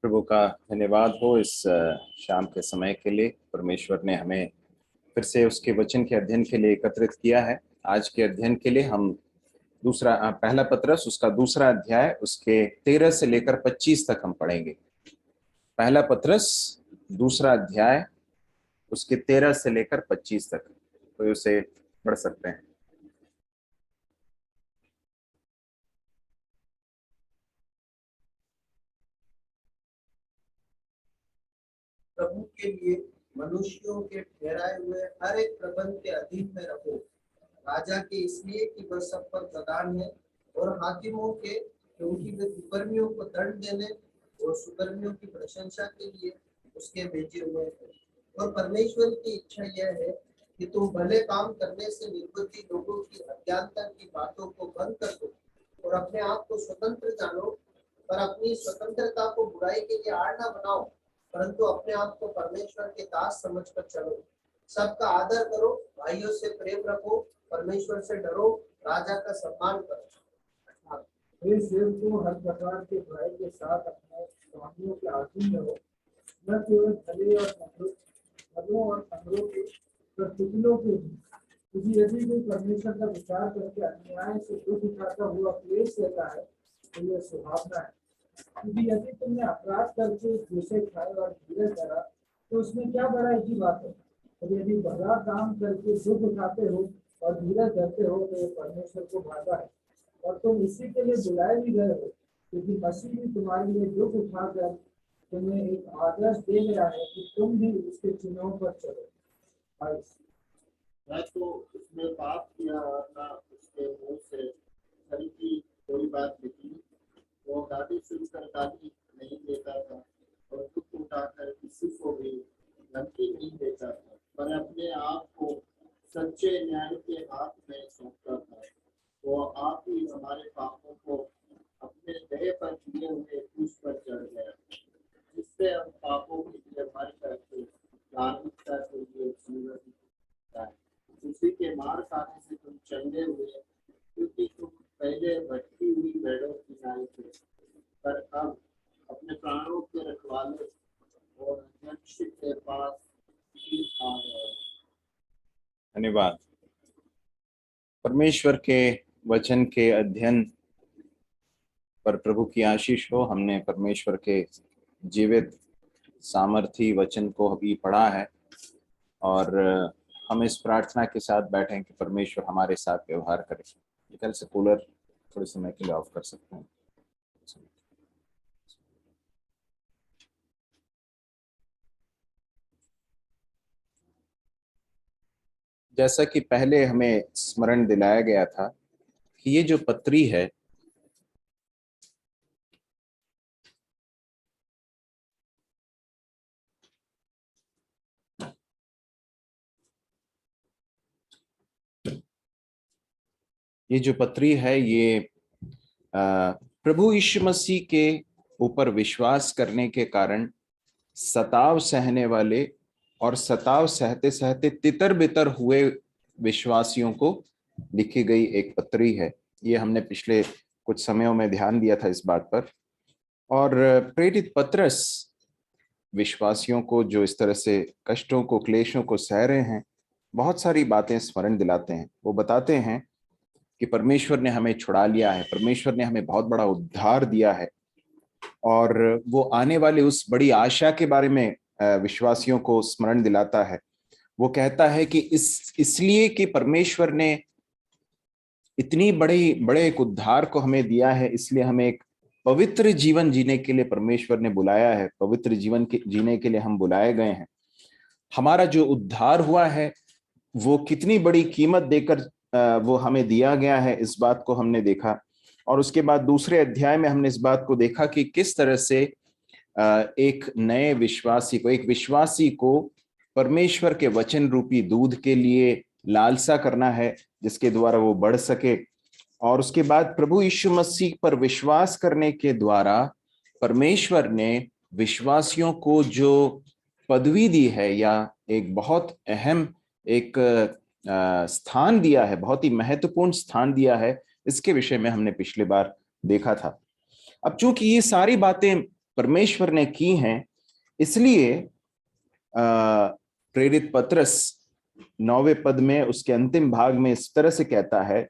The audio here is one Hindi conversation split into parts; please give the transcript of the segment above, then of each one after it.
प्रभु का धन्यवाद हो इस शाम के समय के लिए। परमेश्वर ने हमें फिर से उसके वचन के अध्ययन के लिए एकत्रित किया है। आज के अध्ययन के लिए हम पहला पत्रस उसका दूसरा अध्याय उसके 13 से लेकर 25 तक हम पढ़ेंगे। पहला पत्रस दूसरा अध्याय उसके 13 से लेकर 25 तक, तो उसे पढ़ सकते हैं। प्रभु के लिए मनुष्यों के ठहराए हुए हर एक प्रबंध के अधीन में रहो, राजा के इसलिए कि वह सब पर प्रधान है, और हाकिमों के क्योंकि वे कुकर्मियों को दंड देने और सुकर्मियों की प्रशंसा के लिए उसके भेजे हुए हैं। और परमेश्वर की इच्छा यह है कि तुम भले काम करने से निर्बुद्धि लोगों की अज्ञानता की बातों को बंद कर दो और अपने आप को स्वतंत्र जानो, पर अपनी स्वतंत्रता को बुराई के लिए आड़ न बनाओ, परंतु अपने आप को परमेश्वर के दास समझकर चलो। सबका आदर करो, भाइयों से प्रेम रखो, परमेश्वर से डरो, राजा का सम्मान करो। हे सेवकों, हर प्रकार के भय के साथ अपने स्वामियों के अधीन रहो, न केवल भले और नगरों और नगरों के, पर टुकड़ों के भी। क्योंकि यदि कोई परमेश्वर का विचार करके अन्याय से दुख उठाता हुआ क्लेश लेता है तो यह सुहावना है। क्योंकि यदि तुमने अपराध करके घूसे खाए और धीरज धरा तो उसमें क्या बड़ाई की बात है। और यदि भला काम करके दुख उठाते हो और धीरज धरते हो तो यह परमेश्वर को भाता है, और तुम इसी के लिए बुलाए भी गए हो, क्योंकि मसीह भी तुम्हारे लिए दुख उठाकर तुम्हें एक आदर्श दे गया है कि तुम भी उसके चिन्हों पर चलो। मैं तो उसने पाप किया ना उसके मुंह से सही की कोई बात निकली। वो गाली सुनकर गाली नहीं देता था और दुख उठाकर किसी को भी धमकी नहीं देता था, पर अपने आप को सच्चे न्याय के हाथ में सौंपता था। वो आप ही हमारे पापों को अपने देह पर किए हुए क्रूस पर चढ़ गया, जिससे हम पापों के लिए मर करके धार्मिकता के लिए जीवन है। उसी के मार खाने से तुम चंगे हुए, क्योंकि तुम पहले भटकी हुई भेड़ों की नाई थे, पर अब अपने प्राणों के रखवाले और अध्यक्ष के पास आ गए। धन्यवाद। परमेश्वर के वचन के अध्ययन पर प्रभु की आशीष हो। हमने परमेश्वर के जीवित सामर्थी वचन को अभी पढ़ा है और हम इस प्रार्थना के साथ बैठे कि परमेश्वर हमारे साथ व्यवहार करे। कल से कूलर थोड़े समय के लिए ऑफ कर सकते हैं। जैसा कि पहले हमें स्मरण दिलाया गया था कि ये जो पत्री है ये प्रभु यीशु मसीह के ऊपर विश्वास करने के कारण सताव सहने वाले और सताव सहते सहते तितर बितर हुए विश्वासियों को लिखी गई एक पत्री है। ये हमने पिछले कुछ समयों में ध्यान दिया था इस बात पर। और प्रेरित पत्रस विश्वासियों को जो इस तरह से कष्टों को क्लेशों को सह रहे हैं, बहुत सारी बातें स्मरण दिलाते हैं। वो बताते हैं कि परमेश्वर ने हमें छुड़ा लिया है, परमेश्वर ने हमें बहुत बड़ा उद्धार दिया है, और वो आने वाले उस बड़ी आशा के बारे में विश्वासियों को स्मरण दिलाता है। वो कहता है कि इसलिए कि परमेश्वर ने इतनी बड़े एक उद्धार को हमें दिया है, इसलिए हमें एक पवित्र जीवन जीने के लिए परमेश्वर ने बुलाया है। पवित्र जीवन के जीने के लिए हम बुलाए गए हैं। हमारा जो उद्धार हुआ है वो कितनी बड़ी कीमत देकर वो हमें दिया गया है, इस बात को हमने देखा। और उसके बाद दूसरे अध्याय में हमने इस बात को देखा कि किस तरह से एक नए विश्वासी को, एक विश्वासी को परमेश्वर के वचन रूपी दूध के लिए लालसा करना है, जिसके द्वारा वो बढ़ सके। और उसके बाद प्रभु यीशु मसीह पर विश्वास करने के द्वारा परमेश्वर ने विश्वासियों को जो पदवी दी है, या एक बहुत अहम एक स्थान दिया है, बहुत ही महत्वपूर्ण स्थान दिया है, इसके विषय में हमने पिछली बार देखा था। अब चूंकि ये सारी बातें परमेश्वर ने की हैं, इसलिए प्रेरित पत्रस 9वें पद में उसके अंतिम भाग में इस तरह से कहता है,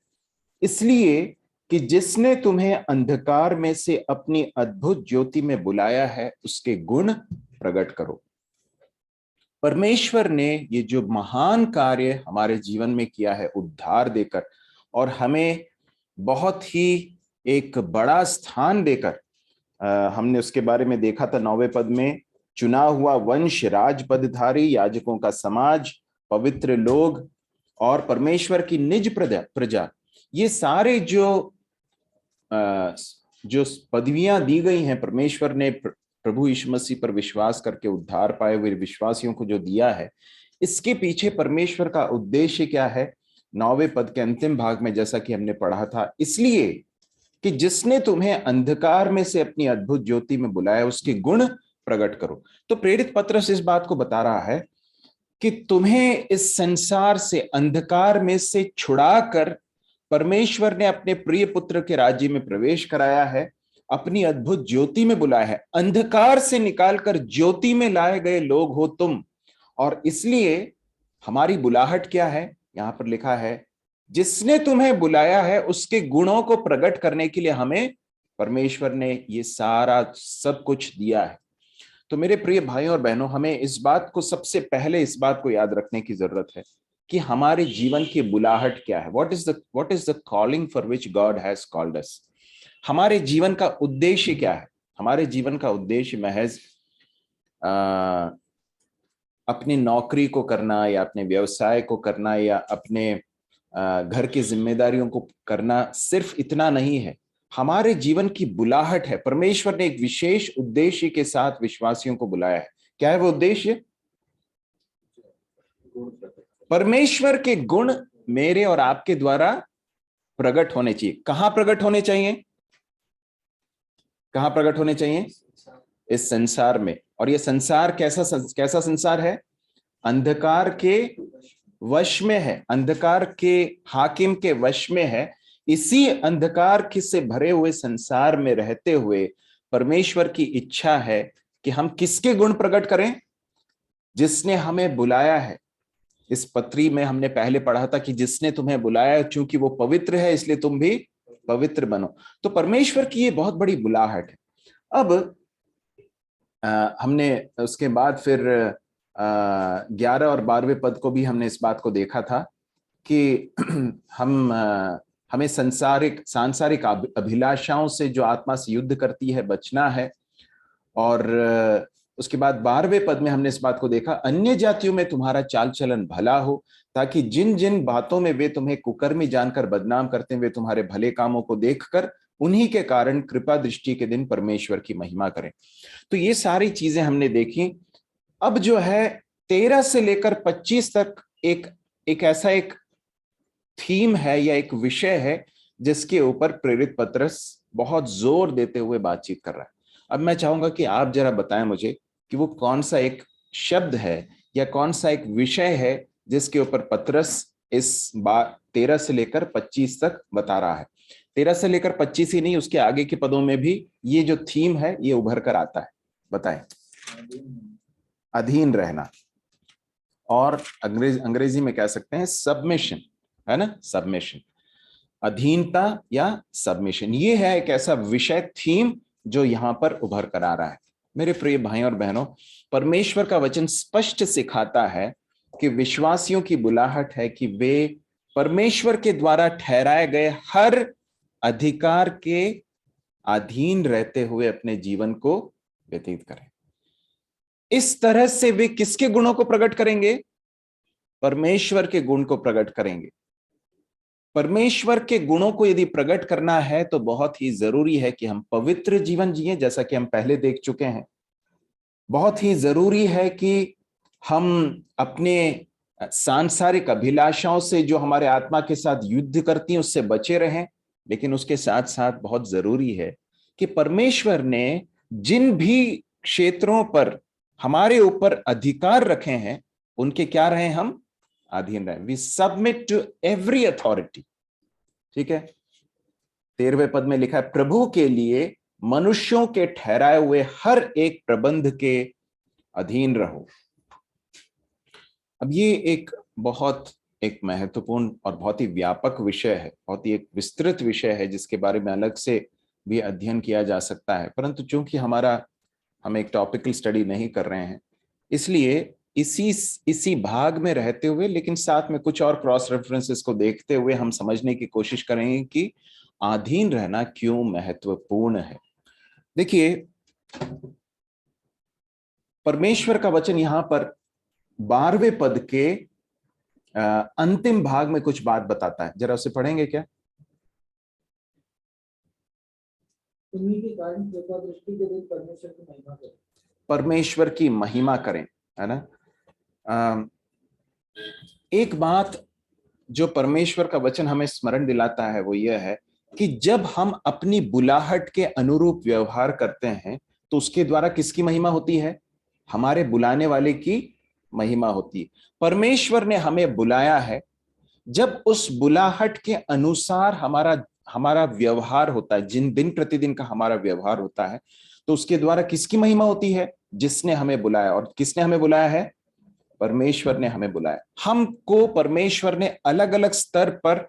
इसलिए कि जिसने तुम्हें अंधकार में से अपनी अद्भुत ज्योति में बुलाया है उसके गुण प्रकट करो। परमेश्वर ने ये जो महान कार्य हमारे जीवन में किया है उद्धार देकर, और हमें बहुत ही एक बड़ा स्थान देकर, हमने उसके बारे में देखा था 9वें पद में, चुना हुआ वंश, राजपदधारी, याजकों का समाज, पवित्र लोग और परमेश्वर की निज प्रजा, ये सारे जो पदवियां दी गई हैं परमेश्वर ने प्रभु यीशु मसीह पर विश्वास करके उद्धार पाए हुए विश्वासियों को जो दिया है, इसके पीछे परमेश्वर का उद्देश्य क्या है? 9वें पद के अंतिम भाग में जैसा कि हमने पढ़ा था, इसलिए कि जिसने तुम्हें अंधकार में से अपनी अद्भुत ज्योति में बुलाया उसके गुण प्रकट करो। तो प्रेरित पत्रस इस बात को बता रहा है कि तुम्हें इस संसार से, अंधकार में से छुड़ाकर परमेश्वर ने अपने प्रिय पुत्र के राज्य में प्रवेश कराया है, अपनी अद्भुत ज्योति में बुलाया है। अंधकार से निकालकर ज्योति में लाए गए लोग हो तुम। और इसलिए हमारी बुलाहट क्या है? यहां पर लिखा है, जिसने तुम्हें बुलाया है उसके गुणों को प्रकट करने के लिए हमें परमेश्वर ने ये सारा सब कुछ दिया है। तो मेरे प्रिय भाइयों और बहनों, हमें इस बात को, सबसे पहले इस बात को याद रखने की जरूरत है कि हमारे जीवन की बुलाहट क्या है। What is the calling for which God has called us. हमारे जीवन का उद्देश्य क्या है? हमारे जीवन का उद्देश्य महज अपनी नौकरी को करना या अपने व्यवसाय को करना या अपने घर की जिम्मेदारियों को करना, सिर्फ इतना नहीं है। हमारे जीवन की बुलाहट है, परमेश्वर ने एक विशेष उद्देश्य के साथ विश्वासियों को बुलाया है। क्या है वो उद्देश्य? परमेश्वर के गुण मेरे और आपके द्वारा प्रकट होने चाहिए। कहां प्रकट होने चाहिए? कहां प्रकट होने चाहिए? इस संसार में। और ये संसार कैसा संसार है? अंधकार के वश में है, अंधकार के हाकिम के वश में है। इसी अंधकार से भरे हुए संसार में रहते हुए परमेश्वर की इच्छा है कि हम किसके गुण प्रकट करें? जिसने हमें बुलाया है। इस पत्री में हमने पहले पढ़ा था कि जिसने तुम्हें बुलाया, चूंकि वो पवित्र है इसलिए तुम भी पवित्र बनो। तो परमेश्वर की ये बहुत बड़ी बुलाहट है। अब हमने उसके बाद फिर 11 और 12वें पद को भी हमने इस बात को देखा था कि हमें सांसारिक अभिलाषाओं से जो आत्मा से युद्ध करती है बचना है। और उसके बाद 12वें पद में हमने इस बात को देखा, अन्य जातियों में तुम्हारा चाल चलन भला हो, ताकि जिन जिन बातों में वे तुम्हें कुकर्मी जानकर बदनाम करते हैं वे तुम्हारे भले कामों को देखकर उन्हीं के कारण कृपा दृष्टि के दिन परमेश्वर की महिमा करें। तो ये सारी चीजें हमने देखी। अब जो है 13 से लेकर 25 तक एक ऐसा एक थीम है या एक विषय है जिसके ऊपर प्रेरित पत्रस बहुत जोर देते हुए बातचीत कर रहा है। अब मैं चाहूंगा कि आप जरा बताएं मुझे कि वो कौन सा एक शब्द है या कौन सा एक विषय है जिसके ऊपर पत्रस इस बात 13 से लेकर 25 तक बता रहा है। 13 से लेकर 25 ही नहीं, उसके आगे के पदों में भी ये जो थीम है ये उभर कर आता है। बताएं। अधीन रहना, और अंग्रेजी में कह सकते हैं सबमिशन, है ना? सबमिशन, अधीनता या सबमिशन, ये है एक ऐसा विषय, थीम जो यहां पर उभर कर आ रहा है। मेरे प्रिय भाइयों और बहनों, परमेश्वर का वचन स्पष्ट सिखाता है कि विश्वासियों की बुलाहट है कि वे परमेश्वर के द्वारा ठहराए गए हर अधिकार के अधीन रहते हुए अपने जीवन को व्यतीत करें। इस तरह से वे किसके गुणों को प्रकट करेंगे? परमेश्वर के गुण को प्रकट करेंगे। परमेश्वर के गुणों को यदि प्रकट करना है तो बहुत ही जरूरी है कि हम पवित्र जीवन जिएं, जैसा कि हम पहले देख चुके हैं। बहुत ही जरूरी है कि हम अपने सांसारिक अभिलाषाओं से जो हमारे आत्मा के साथ युद्ध करती हैं उससे बचे रहें। लेकिन उसके साथ साथ बहुत जरूरी है कि परमेश्वर ने जिन भी क्षेत्रों पर हमारे ऊपर अधिकार रखे हैं उनके क्या रहे? हम अधीन रहे। We submit to every authority. ठीक है। 13वें पद में लिखा है, प्रभु के लिए मनुष्यों के ठहराए हुए हर एक प्रबंध के अधीन रहो। अब ये बहुत एक महत्वपूर्ण और बहुत ही व्यापक विषय है, बहुत ही एक विस्तृत विषय है जिसके बारे में अलग से भी अध्ययन किया जा सकता है, परंतु चूंकि हम एक टॉपिकल स्टडी नहीं कर रहे हैं, इसलिए इसी भाग में रहते हुए लेकिन साथ में कुछ और क्रॉस रेफरेंसेस को देखते हुए हम समझने की कोशिश करेंगे कि अधीन रहना क्यों महत्वपूर्ण है। देखिए, परमेश्वर का वचन यहां पर 12वें पद के अंतिम भाग में कुछ बात बताता है, जरा उसे पढ़ेंगे क्या? तुम्हीं के कारण कृपा दृष्टि के दिन परमेश्वर की महिमा करें। परमेश्वर की महिमा करें, है ना। एक बात जो परमेश्वर का वचन हमें स्मरण दिलाता है वो यह है कि जब हम अपनी बुलाहट के अनुरूप व्यवहार करते हैं तो उसके द्वारा किसकी महिमा होती है? हमारे बुलाने वाले की महिमा होती है। परमेश्वर ने हमें बुलाया है, जब उस बुलाहट के अनुसार हमारा व्यवहार होता है, दिन प्रतिदिन का हमारा व्यवहार होता है, तो उसके द्वारा किसकी महिमा होती है? जिसने हमें बुलाया। और किसने हमें बुलाया है? परमेश्वर ने हमें बुलाया। हमको परमेश्वर ने अलग अलग स्तर पर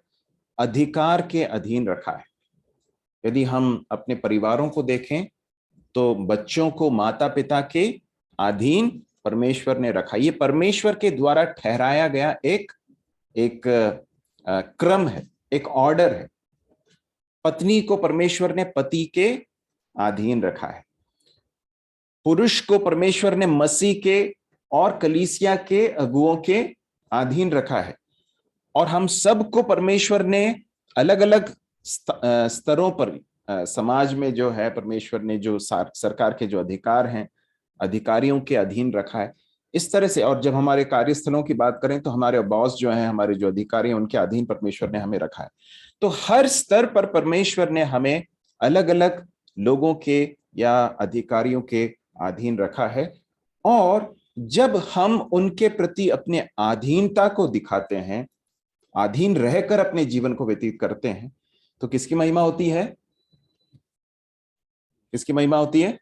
अधिकार के अधीन रखा है। यदि हम अपने परिवारों को देखें तो बच्चों को माता पिता के अधीन परमेश्वर ने रखा। ये परमेश्वर के द्वारा ठहराया गया एक क्रम है, एक ऑर्डर है। पत्नी को परमेश्वर ने पति के अधीन रखा है। पुरुष को परमेश्वर ने मसीह के और कलीसिया के अगुओं के अधीन रखा है। और हम सबको परमेश्वर ने अलग अलग स्तरों पर समाज में जो है परमेश्वर ने जो सरकार के जो अधिकार हैं, अधिकारियों के अधीन रखा है, इस तरह से। और जब हमारे कार्यस्थलों की बात करें तो हमारे बॉस जो हैं, हमारे जो अधिकारी हैं, उनके अधीन परमेश्वर ने हमें रखा है। तो हर स्तर पर परमेश्वर ने हमें अलग अलग लोगों के या अधिकारियों के अधीन रखा है। और जब हम उनके प्रति अपने अधीनता को दिखाते हैं, अधीन रहकर अपने जीवन को व्यतीत करते हैं, तो किसकी महिमा होती है? किसकी महिमा होती है?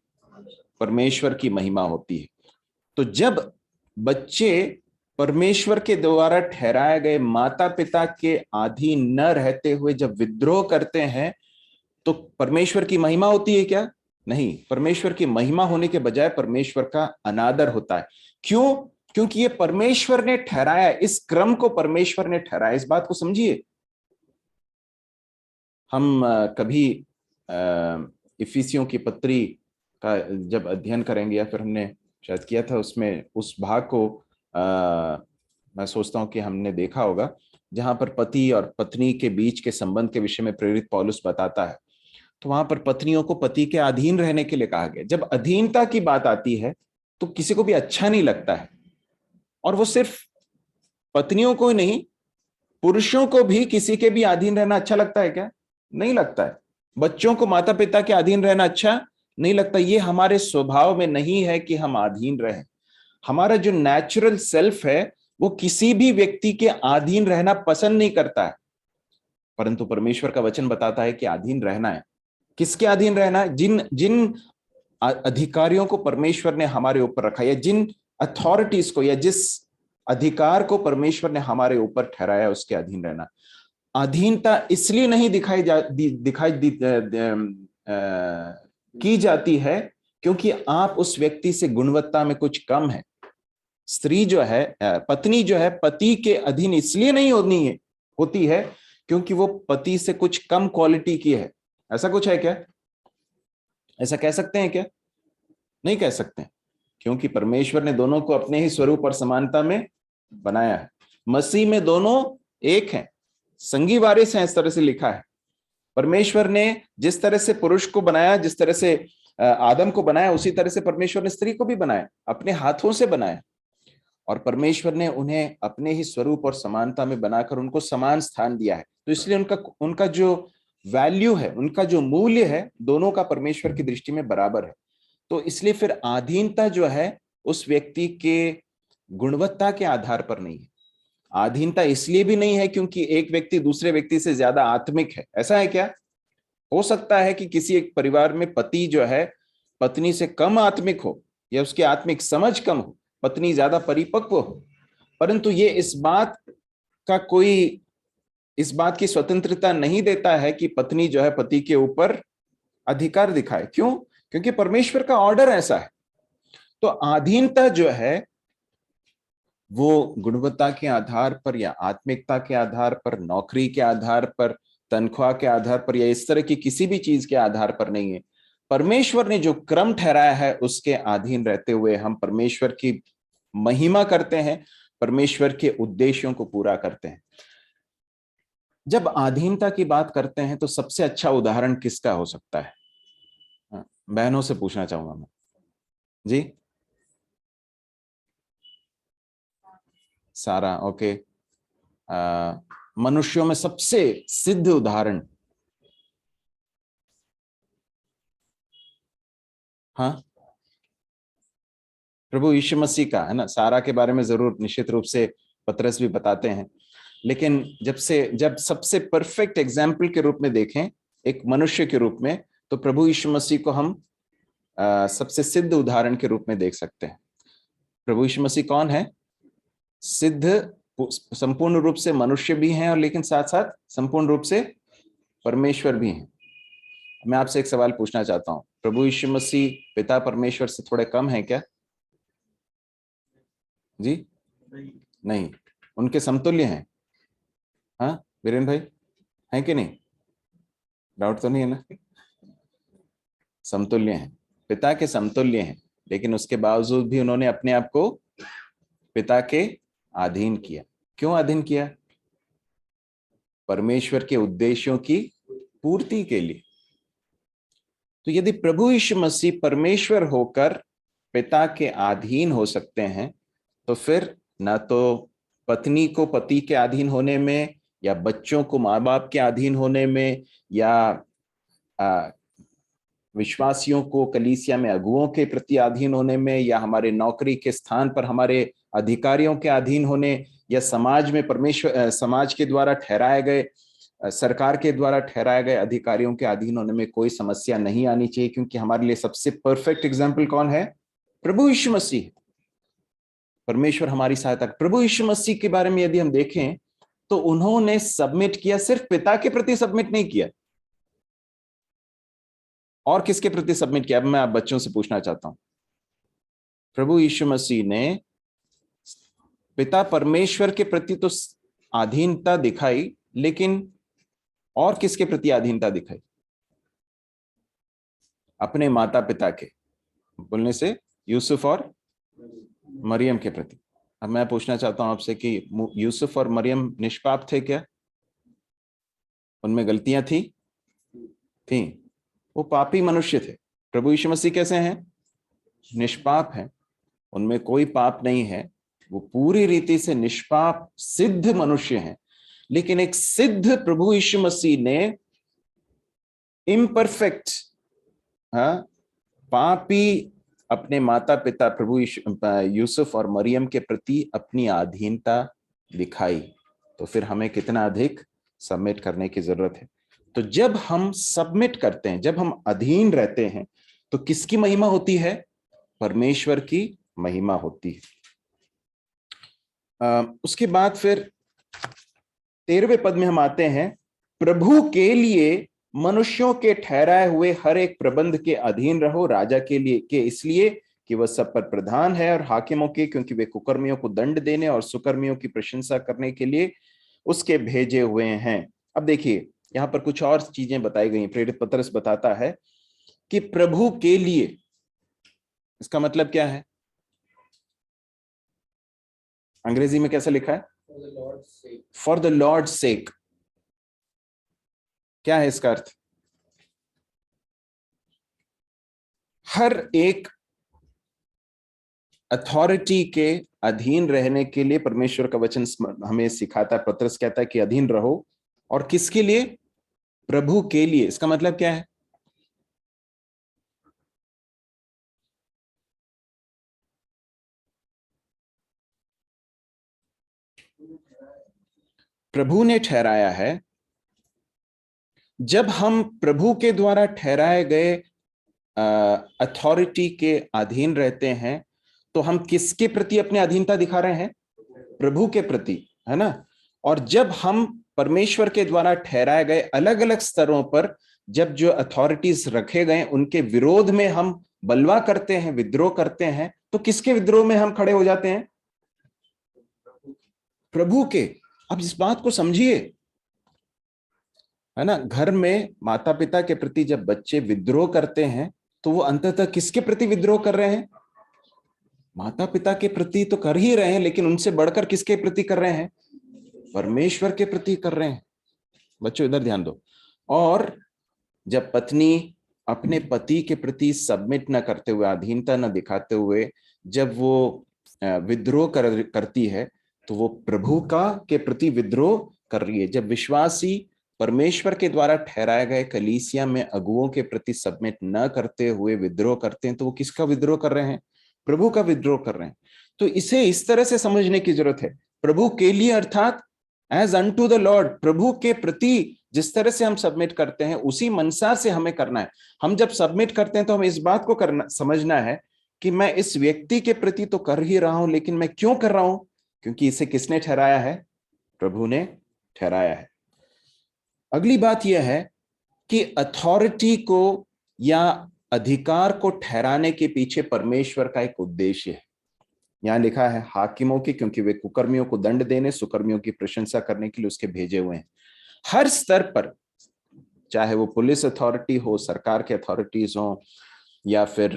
परमेश्वर की महिमा होती है। तो जब बच्चे परमेश्वर के द्वारा ठहराए गए माता पिता के अधीन न रहते हुए जब विद्रोह करते हैं तो परमेश्वर की महिमा होती है क्या? नहीं, परमेश्वर की महिमा होने के बजाय परमेश्वर का अनादर होता है। क्यों? क्योंकि ये परमेश्वर ने ठहराया, इस क्रम को परमेश्वर ने ठहराया। इस बात को समझिए। हम कभी इफिसियों की पत्री का जब अध्ययन करेंगे, या फिर हमने शायद किया था, उसमें उस भाग को मैं सोचता हूं कि हमने देखा होगा, जहां पर पति और पत्नी के बीच के संबंध के विषय में प्रेरित पौलुस बताता है। तो वहां पर पत्नियों को पति के अधीन रहने के लिए कहा गया। जब अधीनता की बात आती है तो किसी को भी अच्छा नहीं लगता है। और वो सिर्फ पत्नियों को ही नहीं, पुरुषों को भी किसी के भी अधीन रहना अच्छा लगता है क्या? नहीं लगता है। बच्चों को माता पिता के अधीन रहना अच्छा नहीं लगता। ये हमारे स्वभाव में नहीं है कि हम अधीन रहें। हमारा जो नेचुरल सेल्फ है वो किसी भी व्यक्ति के अधीन रहना पसंद नहीं करता है। परंतु परमेश्वर का वचन बताता है कि अधीन रहना है। किसके अधीन रहना है? जिन अधिकारियों को परमेश्वर ने हमारे ऊपर रखा, या जिन अथॉरिटीज को, या जिस अधिकार को परमेश्वर ने हमारे ऊपर ठहराया, उसके अधीन रहना। अधीनता इसलिए नहीं की जाती है क्योंकि आप उस व्यक्ति से गुणवत्ता में कुछ कम है। स्त्री जो है, पत्नी जो है, पति के अधीन इसलिए नहीं होती है क्योंकि वो पति से कुछ कम क्वालिटी की है। ऐसा कुछ है क्या? ऐसा कह सकते हैं क्या? नहीं कह सकते, क्योंकि परमेश्वर ने दोनों को अपने ही स्वरूप और समानता में बनाया है। मसीह में दोनों एक हैं, संगी वारिस हैं, इस तरह से लिखा है। परमेश्वर ने जिस तरह से पुरुष को बनाया, जिस तरह से आदम को बनाया, उसी तरह से परमेश्वर ने स्त्री को भी बनाया, अपने हाथों से बनाया। और परमेश्वर ने उन्हें अपने ही स्वरूप और समानता में बनाकर उनको समान स्थान दिया है। तो इसलिए उनका जो वैल्यू है, उनका जो मूल्य है, दोनों का परमेश्वर की दृष्टि में बराबर है। तो इसलिए फिर अधीनता जो है उस व्यक्ति के गुणवत्ता के आधार पर नहीं है। अधीनता इसलिए भी नहीं है क्योंकि एक व्यक्ति दूसरे व्यक्ति से ज्यादा आत्मिक है। ऐसा है क्या? हो सकता है कि किसी एक परिवार में पति जो है पत्नी से कम आत्मिक हो या उसकी आत्मिक समझ कम हो, पत्नी ज्यादा परिपक्व हो, परंतु ये इस बात की स्वतंत्रता नहीं देता है कि पत्नी जो है पति के ऊपर अधिकार दिखाए। क्यों? क्योंकि परमेश्वर का ऑर्डर ऐसा है। तो अधीनता जो है वो गुणवत्ता के आधार पर या आत्मिकता के आधार पर, नौकरी के आधार पर, तनख्वाह के आधार पर या इस तरह की किसी भी चीज के आधार पर नहीं है। परमेश्वर ने जो क्रम ठहराया है उसके अधीन रहते हुए हम परमेश्वर की महिमा करते हैं, परमेश्वर के उद्देश्यों को पूरा करते हैं। जब अधीनता की बात करते हैं तो सबसे अच्छा उदाहरण किसका हो सकता है? बहनों से पूछना चाहूंगा मैं। जी, सारा, ओके। मनुष्यों में सबसे सिद्ध उदाहरण, हाँ, प्रभु यीशु मसीह का है ना। सारा के बारे में जरूर निश्चित रूप से पतरस भी बताते हैं, लेकिन जब सबसे परफेक्ट एग्जाम्पल के रूप में देखें, एक मनुष्य के रूप में, तो प्रभु यीशु मसीह को हम सबसे सिद्ध उदाहरण के रूप में देख सकते हैं। प्रभु यीशु मसीह कौन है? सिद्ध, संपूर्ण रूप से मनुष्य भी हैं और लेकिन साथ साथ संपूर्ण रूप से परमेश्वर भी हैं। मैं आपसे एक सवाल पूछना चाहता हूं, प्रभु यीशु मसीह पिता परमेश्वर से थोड़े कम हैं क्या? जी नहीं, उनके समतुल्य हैं। हाँ वीरेंद्र भाई, हैं कि नहीं? डाउट तो नहीं है ना? समतुल्य हैं, पिता के समतुल्य हैं, लेकिन उसके बावजूद भी उन्होंने अपने आप को पिता के अधीन किया। क्यों अधीन किया? परमेश्वर के उद्देश्यों की पूर्ति के लिए। तो यदि प्रभु यीशु मसीह परमेश्वर होकर पिता के अधीन हो सकते हैं, तो फिर ना तो पत्नी को पति के अधीन होने में, या बच्चों को माँ बाप के अधीन होने में, या विश्वासियों को कलीसिया में अगुओं के प्रति अधीन होने में, या हमारे नौकरी के स्थान पर हमारे अधिकारियों के अधीन होने, या समाज में समाज के द्वारा ठहराए गए, सरकार के द्वारा ठहराए गए अधिकारियों के अधीन होने में कोई समस्या नहीं आनी चाहिए, क्योंकि हमारे लिए सबसे परफेक्ट एग्जाम्पल कौन है? प्रभु यीशु मसीह। परमेश्वर हमारी सहायता। प्रभु यीशु मसीह के बारे में यदि हम देखें तो उन्होंने सबमिट किया, सिर्फ पिता के प्रति सबमिट नहीं किया, और किसके प्रति सबमिट किया? अब मैं आप बच्चों से पूछना चाहता हूं। प्रभु यीशु मसीह ने पिता परमेश्वर के प्रति तो अधीनता दिखाई, लेकिन और किसके प्रति अधीनता दिखाई? अपने माता पिता के, बोलने से यूसुफ और मरियम के प्रति। अब मैं पूछना चाहता हूं आपसे कि यूसुफ और मरियम निष्पाप थे क्या? उनमें गलतियां थी? वो पापी मनुष्य थे। प्रभु यीशु मसीह कैसे हैं? निष्पाप हैं, उनमें कोई पाप नहीं है, वो पूरी रीति से निष्पाप सिद्ध मनुष्य हैं। लेकिन एक सिद्ध प्रभु यीशु मसीह ने इम्परफेक्ट, पापी अपने माता पिता प्रभु यूसुफ और मरियम के प्रति अपनी अधीनता दिखाई। तो फिर हमें कितना अधिक सबमिट करने की जरूरत है। तो जब हम सबमिट करते हैं, जब हम अधीन रहते हैं, तो किसकी महिमा होती है? परमेश्वर की महिमा होती है। उसके बाद फिर 13वें पद में हम आते हैं, प्रभु के लिए मनुष्यों के ठहराए हुए हर एक प्रबंध के अधीन रहो, राजा के लिए के इसलिए कि वह सब पर प्रधान है, और हाकिमों के, क्योंकि वे कुकर्मियों को दंड देने और सुकर्मियों की प्रशंसा करने के लिए उसके भेजे हुए हैं। अब देखिए यहां पर कुछ और चीजें बताई गई। प्रेरित पतरस बताता है कि प्रभु के लिए, इसका मतलब क्या है? अंग्रेजी में कैसे लिखा है? फॉर द लॉर्ड सेक। क्या है इसका अर्थ? हर एक अथॉरिटी के अधीन रहने के लिए परमेश्वर का वचन हमें सिखाता है। पतरस कहता है कि अधीन रहो, और किसके लिए? प्रभु के लिए। इसका मतलब क्या है? प्रभु ने ठहराया है, जब हम प्रभु के द्वारा ठहराए गए अथॉरिटी के अधीन रहते हैं तो हम किसके प्रति अपनी अधीनता दिखा रहे हैं? प्रभु के प्रति, है ना। और जब हम परमेश्वर के द्वारा ठहराए गए अलग अलग स्तरों पर जब जो अथॉरिटीज रखे गए उनके विरोध में हम बलवा करते हैं, विद्रोह करते हैं, तो किसके विद्रोह में हम खड़े हो जाते हैं? प्रभु के। अब इस बात को समझिए, है ना। घर में माता पिता के प्रति जब बच्चे विद्रोह करते हैं तो वो अंततः किसके प्रति विद्रोह कर रहे हैं? माता पिता के प्रति तो कर ही रहे हैं, लेकिन उनसे बढ़कर किसके प्रति कर रहे हैं? परमेश्वर के प्रति कर रहे हैं। बच्चों इधर ध्यान दो। और जब पत्नी अपने पति के प्रति सबमिट न करते हुए, अधीनता न दिखाते हुए जब वो विद्रोह करती है तो वो प्रभु का के प्रति विद्रोह कर रही है। जब विश्वासी परमेश्वर के द्वारा ठहराए गए कलीसिया में अगुओं के प्रति सबमिट न करते हुए विद्रोह करते हैं तो वो किसका विद्रोह कर रहे हैं? प्रभु का विद्रोह कर रहे हैं। तो इसे इस तरह से समझने की जरूरत है, प्रभु के लिए अर्थात एज अनटू द लॉर्ड, प्रभु के प्रति जिस तरह से हम सबमिट करते हैं उसी मनसा से हमें करना है। हम जब सबमिट करते हैं तो हमें इस बात को समझना है कि मैं इस व्यक्ति के प्रति तो कर ही रहा हूं, लेकिन मैं क्यों कर रहा हूं? क्योंकि इसे किसने ठहराया है? प्रभु ने ठहराया है। अगली बात यह है कि अथॉरिटी को या अधिकार को ठहराने के पीछे परमेश्वर का एक उद्देश्य है। यहां लिखा है हाकिमों की, क्योंकि वे कुकर्मियों को दंड देने, सुकर्मियों की प्रशंसा करने के लिए उसके भेजे हुए हैं। हर स्तर पर, चाहे वो पुलिस अथॉरिटी हो, सरकार के अथॉरिटीज हो, या फिर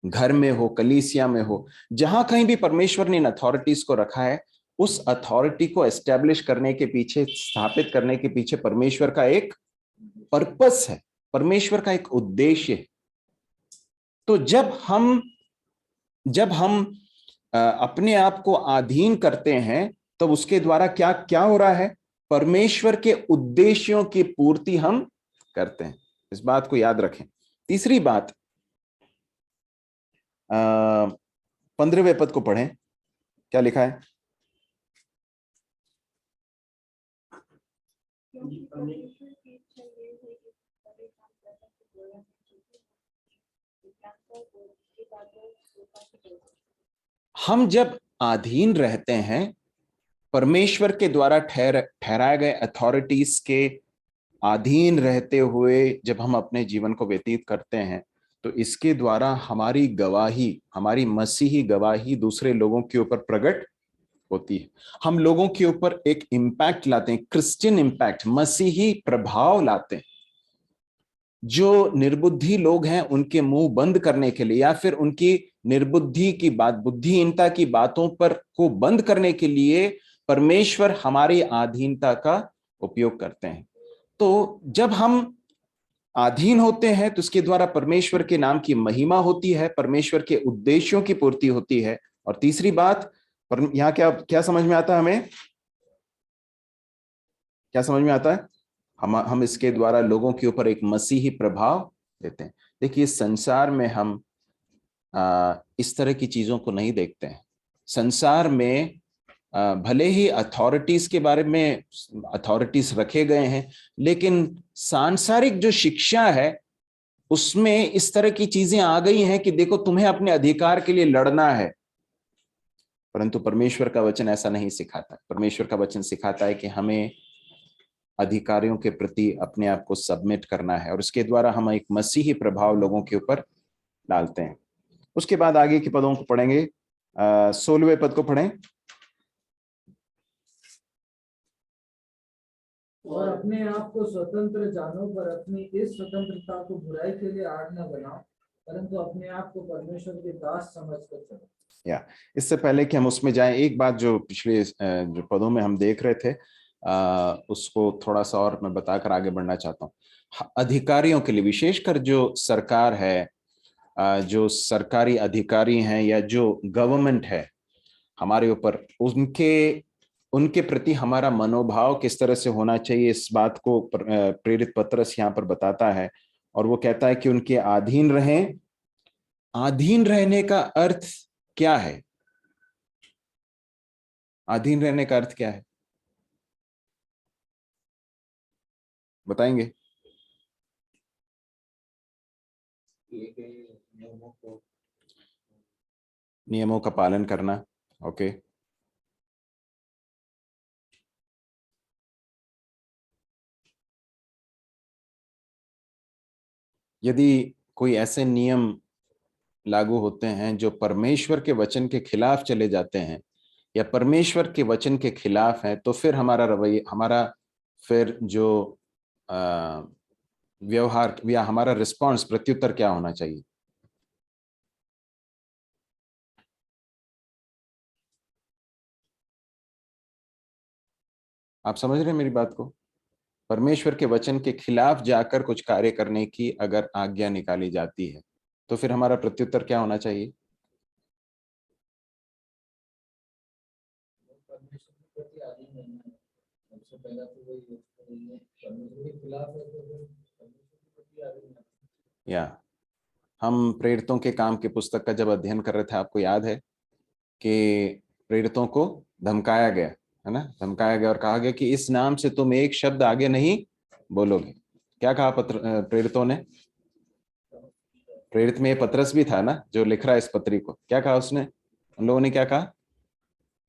घर में हो, कलीसिया में हो, जहां कहीं भी परमेश्वर ने इन अथॉरिटीज को रखा है, उस अथॉरिटी को एस्टेब्लिश करने के पीछे, स्थापित करने के पीछे परमेश्वर का एक पर्पस है, परमेश्वर का एक उद्देश्य है। तो जब हम अपने आप को अधीन करते हैं तो उसके द्वारा क्या क्या हो रहा है? परमेश्वर के उद्देश्यों की पूर्ति हम करते हैं। इस बात को याद रखें। तीसरी बात, 15वें पद को पढ़ें, क्या लिखा है? हम जब अधीन रहते हैं परमेश्वर के द्वारा ठहराए गए अथॉरिटीज के अधीन रहते हुए, जब हम अपने जीवन को व्यतीत करते हैं तो इसके द्वारा हमारी गवाही, हमारी मसीही गवाही दूसरे लोगों के ऊपर प्रकट होती है। हम लोगों के ऊपर एक इंपैक्ट लाते हैं, क्रिश्चियन इंपैक्ट, मसीही प्रभाव लाते हैं। जो निर्बुद्धि लोग हैं उनके मुंह बंद करने के लिए, या फिर उनकी निर्बुद्धि की बात, बुद्धिहीनता की बातों पर को बंद करने के लिए परमेश्वर हमारी अधीनता का उपयोग करते हैं। तो जब हम अधीन होते हैं तो उसके द्वारा परमेश्वर के नाम की महिमा होती है, परमेश्वर के उद्देश्यों की पूर्ति होती है। और तीसरी बात, यहां क्या क्या समझ में आता है? हमें क्या समझ में आता है? हम इसके द्वारा लोगों के ऊपर एक मसीही प्रभाव देते हैं। देखिए, संसार में हम इस तरह की चीजों को नहीं देखते हैं। संसार में भले ही अथॉरिटीज के बारे में अथॉरिटीज रखे गए हैं, लेकिन सांसारिक जो शिक्षा है उसमें इस तरह की चीजें आ गई हैं कि देखो तुम्हें अपने अधिकार के लिए लड़ना है। परंतु परमेश्वर का वचन ऐसा नहीं सिखाता। परमेश्वर का वचन सिखाता है कि हमें अधिकारियों के प्रति अपने आप को सबमिट करना है, और उसके द्वारा हम एक मसीही प्रभाव लोगों के ऊपर डालते हैं। उसके बाद आगे के पदों को पढ़ेंगे। 16वें पद को पढ़ें। और अपने आप को स्वतंत्र जानो, पर अपनी इस स्वतंत्रता को बुराई के लिए आड़ न बनाओ, परंतु अपने आप को परमेश्वर के दास समझकर चलो। या इससे पहले कि हम उसमें जाएं, एक बात जो पिछले जो पदों में हम देख रहे थे उसको थोड़ा सा और मैं बताकर आगे बढ़ना चाहता हूँ। अधिकारियों के लिए, विशेषकर जो सरकार है, जो सरकारी अधिकारी हैं, या जो गवर्नमेंट है हमारे ऊपर, उनके प्रति हमारा मनोभाव किस तरह से होना चाहिए, इस बात को प्रेरित पत्रस यहाँ पर बताता है। और वो कहता है कि उनके अधीन रहें। अधीन रहने का अर्थ क्या है? अधीन रहने का अर्थ क्या है? बताएंगे? नियमों का पालन करना, ओके। यदि कोई ऐसे नियम लागू होते हैं जो परमेश्वर के वचन के खिलाफ चले जाते हैं या परमेश्वर के वचन के खिलाफ हैं, तो फिर हमारा रवैया, हमारा फिर जो व्यवहार या हमारा रिस्पॉन्स, प्रत्युत्तर क्या होना चाहिए? आप समझ रहे हैं मेरी बात को? परमेश्वर के वचन के खिलाफ जाकर कुछ कार्य करने की अगर आज्ञा निकाली जाती है, तो फिर हमारा प्रत्युत्तर क्या होना चाहिए? परमेश्वर के प्रति आदि नहीं है। सबसे पहला तो वही है, परमेश्वर के खिलाफ है तो फिर परमेश्वर के प्रति आदि नहीं है। या हम प्रेरितों के काम की पुस्तक का जब अध्ययन कर रहे थे, आपको याद है कि प्रेरितों को धमकाया गया, है ना? धमकाया गया और कहा गया कि इस नाम से तुम एक शब्द आगे नहीं बोलोगे। क्या कहा प्रेरितों ने? प्रेरित में पतरस भी था ना, जो लिख रहा है इस पत्री को। क्या कहा उसने? उन लोगों ने क्या कहा?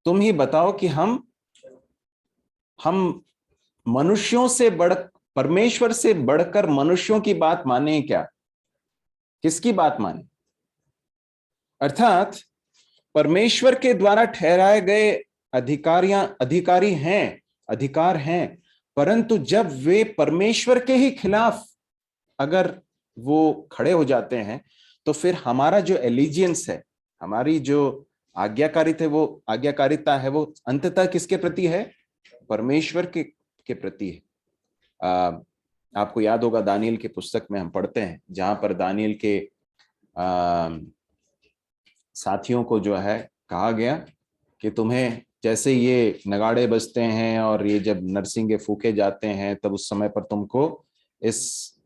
तुम ही बताओ कि हम मनुष्यों से परमेश्वर से बढ़कर मनुष्यों की बात माने क्या? किसकी बात माने? अर्थात परमेश्वर के द्वारा ठहराए गए अधिकार हैं, परंतु जब वे परमेश्वर के ही खिलाफ अगर वो खड़े हो जाते हैं, तो फिर हमारा जो एलिजियंस है, हमारी जो आज्ञाकारिता है, वो अंततः किसके प्रति है? परमेश्वर के प्रति है। आपको याद होगा, दानियल की पुस्तक में हम पढ़ते हैं, जहां पर दानियल के साथियों को जो है कहा गया कि तुम्हें जैसे ये नगाड़े बजते हैं और ये जब नरसिंगे फूके जाते हैं, तब उस समय पर तुमको इस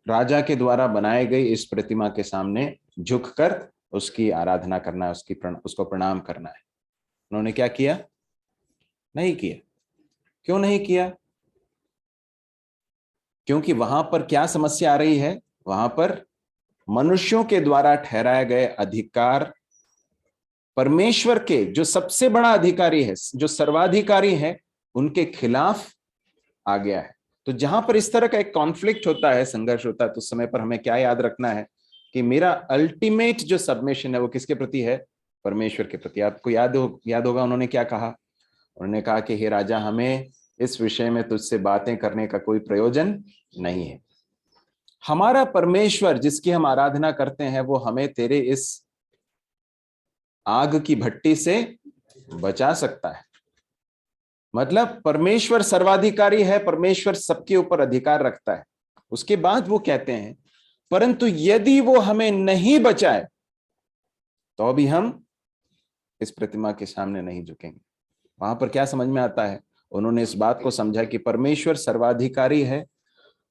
राजा के द्वारा बनाई गई इस प्रतिमा के सामने झुककर उसकी आराधना करना है, उसको प्रणाम करना है। उन्होंने क्या किया? नहीं किया। क्यों नहीं किया? क्योंकि वहां पर क्या समस्या आ रही है? वहां पर मनुष्यों के द्वारा ठहराए गए अधिकार परमेश्वर के जो सबसे बड़ा अधिकारी है, जो सर्वाधिकारी है, उनके खिलाफ आ गया है। तो जहां पर इस तरह का एक कॉन्फ्लिक्ट होता है, संघर्ष होता है, तो उस समय पर हमें क्या याद रखना है कि मेरा अल्टीमेट जो सबमिशन है वो किसके प्रति है? परमेश्वर के प्रति। आपको याद होगा उन्होंने क्या कहा? उन्होंने कहा कि हे राजा, हमें इस विषय में तुझसे बातें करने का कोई प्रयोजन नहीं है। हमारा परमेश्वर जिसकी हम आराधना करते हैं, वो हमें तेरे इस आग की भट्टी से बचा सकता है। मतलब परमेश्वर सर्वाधिकारी है, परमेश्वर सबके ऊपर अधिकार रखता है। उसके बाद वो कहते हैं, परंतु यदि वो हमें नहीं बचाए तो भी हम इस प्रतिमा के सामने नहीं झुकेंगे। वहां पर क्या समझ में आता है? उन्होंने इस बात को समझा कि परमेश्वर सर्वाधिकारी है,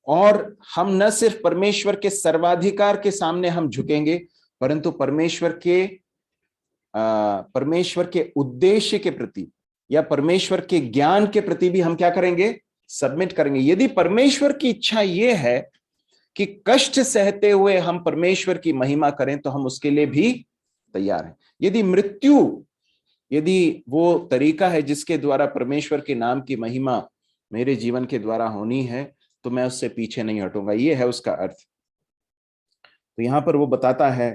और हम न सिर्फ परमेश्वर के सर्वाधिकार के सामने हम झुकेंगे, परंतु परमेश्वर के उद्देश्य के प्रति या परमेश्वर के ज्ञान के प्रति भी हम क्या करेंगे? सबमिट करेंगे। यदि परमेश्वर की इच्छा यह है कि कष्ट सहते हुए हम परमेश्वर की महिमा करें, तो हम उसके लिए भी तैयार हैं। यदि वो तरीका है जिसके द्वारा परमेश्वर के नाम की महिमा मेरे जीवन के द्वारा होनी है, तो मैं उससे पीछे नहीं हटूंगा। ये है उसका अर्थ। तो यहां पर वो बताता है,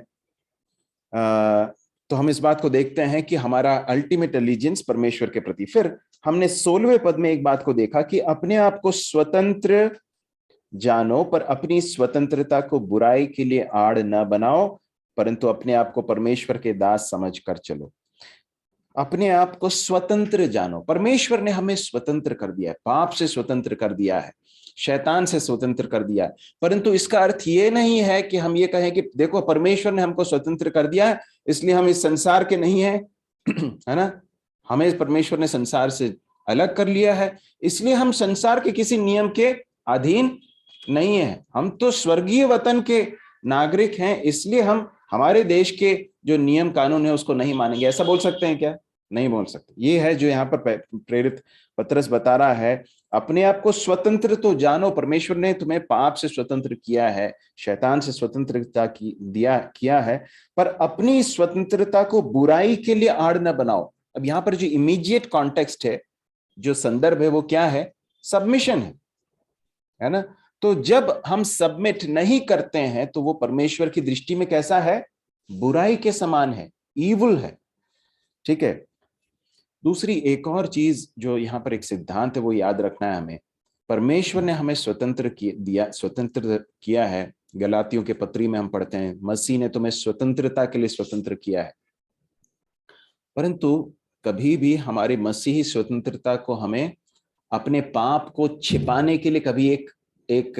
तो हम इस बात को देखते हैं कि हमारा अल्टीमेट एलिजेंस परमेश्वर के प्रति। फिर हमने 16वें पद में एक बात को देखा कि अपने आप को स्वतंत्र जानो, पर अपनी स्वतंत्रता को बुराई के लिए आड़ न बनाओ, परंतु अपने आप को परमेश्वर के दास समझकर चलो। अपने आप को स्वतंत्र जानो। परमेश्वर ने हमें स्वतंत्र कर दिया है, पाप से स्वतंत्र कर दिया है, शैतान से स्वतंत्र कर दिया है। परंतु इसका अर्थ ये नहीं है कि हम ये कहें कि देखो परमेश्वर ने हमको स्वतंत्र कर दिया है इसलिए हम इस संसार के नहीं है, है ना? हमें परमेश्वर ने संसार से अलग कर लिया है, इसलिए हम संसार के किसी नियम के अधीन नहीं है। हम तो स्वर्गीय वतन के नागरिक हैं, इसलिए हम हमारे देश के जो नियम कानून है उसको नहीं मानेंगे। ऐसा बोल सकते हैं क्या? नहीं बोल सकते। ये है जो यहाँ पर प्रेरित पतरस बता रहा है, अपने आप को स्वतंत्र तो जानो, परमेश्वर ने तुम्हें पाप से स्वतंत्र किया है, शैतान से स्वतंत्रता किया है, पर अपनी स्वतंत्रता को बुराई के लिए आड़ न बनाओ। अब यहाँ पर जो इमीडिएट कॉन्टेक्स्ट है, जो संदर्भ है, वो क्या है? सबमिशन है ना। तो जब हम सबमिट नहीं करते हैं तो वो परमेश्वर की दृष्टि में कैसा है? बुराई के समान है, ईवल है। ठीक है। दूसरी एक और चीज जो यहाँ पर एक सिद्धांत है, वो याद रखना है हमें। परमेश्वर ने हमें स्वतंत्र किया है। गलातियों के पत्री में हम पढ़ते हैं, मसीह ने तुम्हें स्वतंत्रता के लिए स्वतंत्र किया है। परंतु कभी भी हमारी मसीही स्वतंत्रता को हमें अपने पाप को छिपाने के लिए कभी एक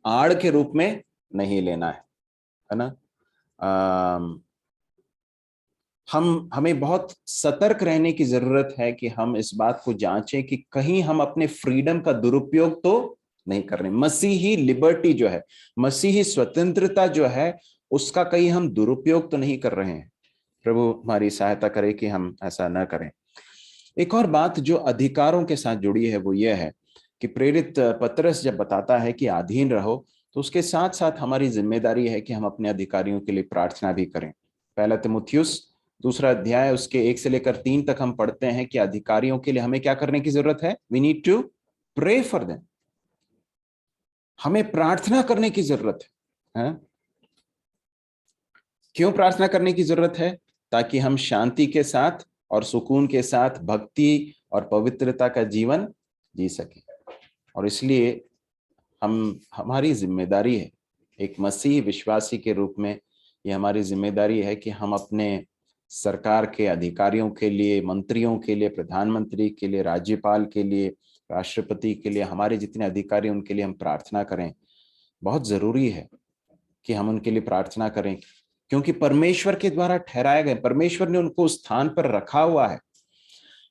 आड़ के रूप में नहीं लेना है ना। हमें बहुत सतर्क रहने की जरूरत है कि हम इस बात को जांचें कि कहीं हम अपने फ्रीडम का दुरुपयोग तो नहीं कर रहे। मसीही लिबर्टी जो है, मसीही स्वतंत्रता जो है, उसका कहीं हम दुरुपयोग तो नहीं कर रहे हैं। प्रभु हमारी सहायता करे कि हम ऐसा न करें। एक और बात जो अधिकारों के साथ जुड़ी है वो ये है कि प्रेरित पतरस जब बताता है कि अधीन रहो, तो उसके साथ साथ हमारी जिम्मेदारी है कि हम अपने अधिकारियों के लिए प्रार्थना भी करें। पहला तिमुथियुस 2 अध्याय उसके 1 से लेकर 3 तक हम पढ़ते हैं कि अधिकारियों के लिए हमें क्या करने की जरूरत है? We need to pray for them. हमें प्रार्थना करने की जरूरत है। क्यों प्रार्थना करने की जरूरत है? ताकि हम शांति के साथ और सुकून के साथ भक्ति और पवित्रता का जीवन जी सके। और इसलिए हमारी जिम्मेदारी है, एक मसीही विश्वासी के रूप में ये हमारी जिम्मेदारी है कि हम अपने सरकार के अधिकारियों के लिए, मंत्रियों के लिए, प्रधानमंत्री के लिए, राज्यपाल के लिए, राष्ट्रपति के लिए, हमारे जितने अधिकारी उनके लिए हम प्रार्थना करें। बहुत जरूरी है कि हम उनके लिए प्रार्थना करें, क्योंकि परमेश्वर के द्वारा ठहराए गए, परमेश्वर ने उनको उस स्थान पर रखा हुआ है।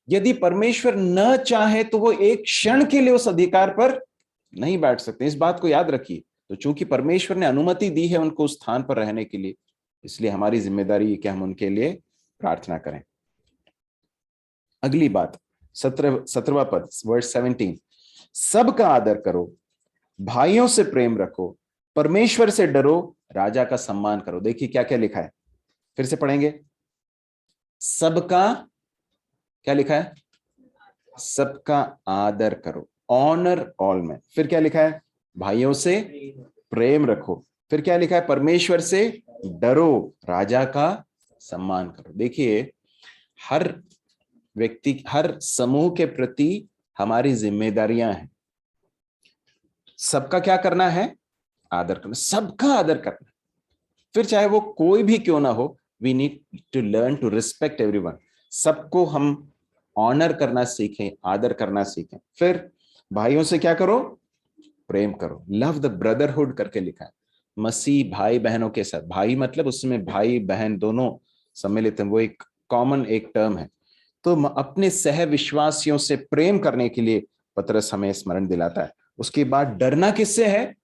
यदि परमेश्वर न चाहे तो वो एक क्षण के लिए उस अधिकार पर नहीं बैठ सकते। इस बात को याद रखिए। तो चूंकि परमेश्वर ने अनुमति दी है उनको उस स्थान पर रहने के लिए, इसलिए हमारी जिम्मेदारी है कि हम उनके लिए प्रार्थना करें। अगली बात 17वां पद, वर्स 17, सबका आदर करो, भाइयों से प्रेम रखो, परमेश्वर से डरो, राजा का सम्मान करो। देखिए क्या क्या लिखा है, फिर से पढ़ेंगे। सबका क्या लिखा है? सबका आदर करो, ऑनर ऑल मैन। फिर क्या लिखा है? भाइयों से प्रेम रखो। फिर क्या लिखा है? परमेश्वर से डरो, राजा का सम्मान करो। देखिए, हर व्यक्ति, हर समूह के प्रति हमारी जिम्मेदारियां हैं। सबका क्या करना है? आदर करना, सबका आदर करना। फिर चाहे वो कोई भी क्यों ना हो, we need to learn to respect everyone. सबको हम ऑनर करना सीखें, आदर करना सीखें। फिर भाइयों से क्या करो? प्रेम करो, लव द ब्रदरहुड करके लिखा है। मसीह भाई बहनों के साथ, भाई मतलब उसमें भाई बहन दोनों सम्मिलित हैं, वो एक कॉमन एक टर्म है। तो अपने सह विश्वासियों से प्रेम करने के लिए पतरस हमें स्मरण दिलाता है। उसके बाद डरना किससे है?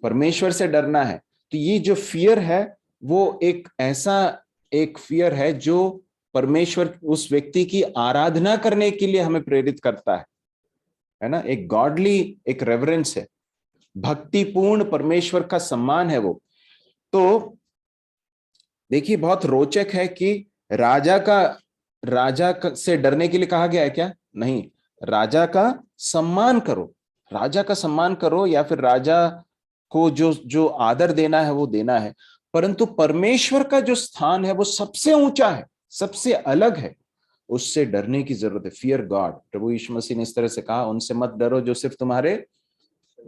परमेश्वर से डरना है। तो ये जो फियर है वो एक ऐसा एक फियर है जो परमेश्वर, उस व्यक्ति की आराधना करने के लिए हमें प्रेरित करता है ना। एक गॉडली, एक रेवरेंस है, भक्तिपूर्ण परमेश्वर का सम्मान है वो। तो देखिए, बहुत रोचक है कि राजा से डरने के लिए कहा गया है क्या? नहीं, राजा का सम्मान करो, राजा का सम्मान करो, या फिर राजा को जो आदर देना है वो देना है। परंतु परमेश्वर का जो स्थान है वो सबसे ऊंचा है, सबसे अलग है, उससे डरने की जरूरत है। Fear God. प्रभु यीशु मसीह ने इस तरह से कहा, उनसे मत डरो जो सिर्फ तुम्हारे